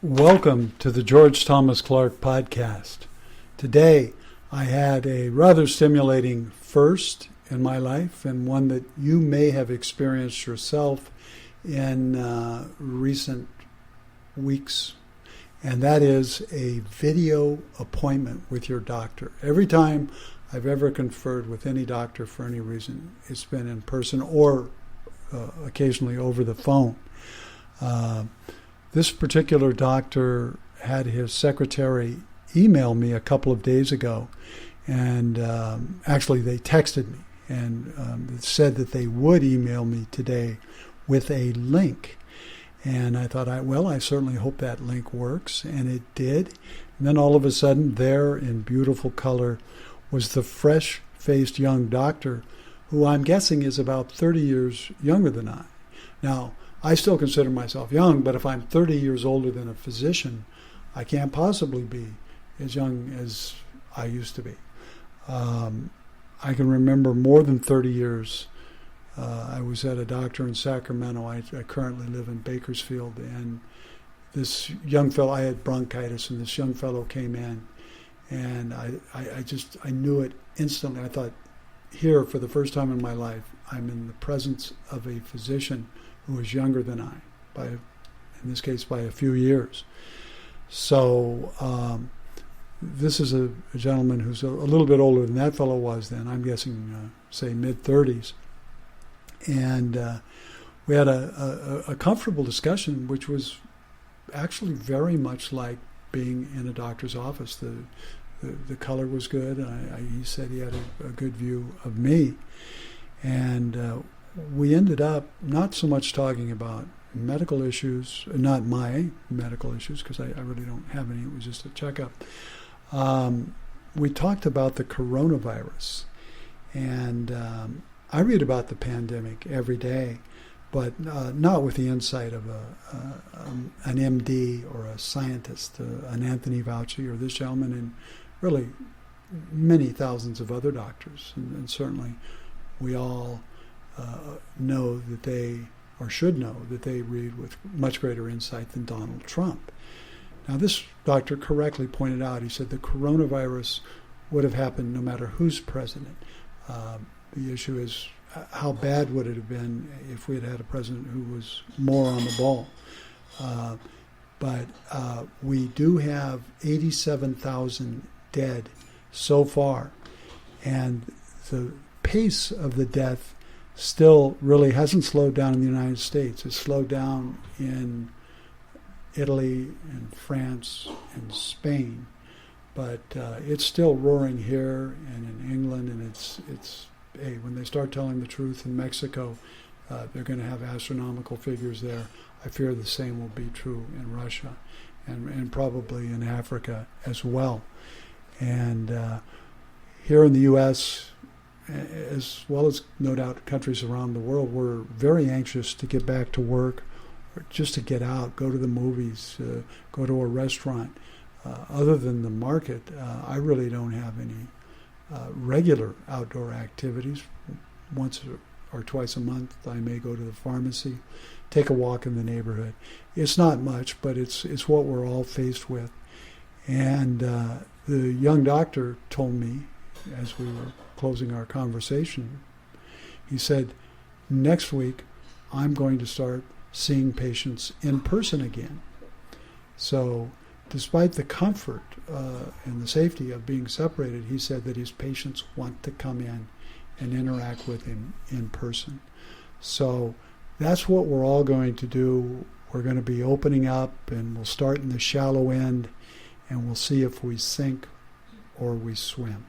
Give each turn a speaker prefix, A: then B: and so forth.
A: Welcome to the George Thomas Clark podcast. Today, I had a rather stimulating first in my life, and one that you may have experienced yourself in recent weeks, and that is a video appointment with your doctor. Every time I've ever conferred with any doctor for any reason, it's been in person or occasionally over the phone. This particular doctor had his secretary email me a couple of days ago, and actually they texted me and said that they would email me today with a link. And I thought, I certainly hope that link works, and it did. And then all of a sudden, there in beautiful color was the fresh-faced young doctor, who I'm guessing is about 30 years younger than I. Now, I still consider myself young, but if I'm 30 years older than a physician, I can't possibly be as young as I used to be. I can remember more than 30 years. I was at a doctor in Sacramento. I currently live in Bakersfield, and this young fellow, I had bronchitis, and this young fellow came in, and I knew it instantly. I thought, here, for the first time in my life, I'm in the presence of a physician who is younger than I, in this case, by a few years. So this is a gentleman who's a little bit older than that fellow was then. I'm guessing, say, mid-30s. And we had a comfortable discussion, which was actually very much like being in a doctor's office. The color was good. He said he had a good view of me. And we ended up not so much talking about medical issues, not my medical issues, because I really don't have any. It was just a checkup. We talked about the coronavirus. And I read about the pandemic every day, but not with the insight of an MD or a scientist, an Anthony Fauci or this gentleman, and really many thousands of other doctors. And certainly we all know that they, or should know, that they read with much greater insight than Donald Trump. Now, this doctor correctly pointed out, he said the coronavirus would have happened no matter who's president. The issue is, how bad would it have been if we had had a president who was more on the ball? But we do have 87,000 dead so far, and the pace of the death still really hasn't slowed down in the United States. It's slowed down in Italy and France and Spain, but it's still roaring here and in England, and when they start telling the truth in Mexico, they're going to have astronomical figures there. I fear the same will be true in Russia and probably in Africa as well. And here in the U.S., as well as no doubt countries around the world, we're very anxious to get back to work, or just to get out, go to the movies, go to a restaurant. Other than the market, I really don't have any regular outdoor activities. Once or twice a month, I may go to the pharmacy, take a walk in the neighborhood. It's not much, but it's what we're all faced with. And the young doctor told me, as we were closing our conversation, he said, next week I'm going to start seeing patients in person again. So despite the comfort and the safety of being separated, he said that his patients want to come in and interact with him in person. So that's what we're all going to do. We're going to be opening up, and we'll start in the shallow end, and we'll see if we sink or we swim.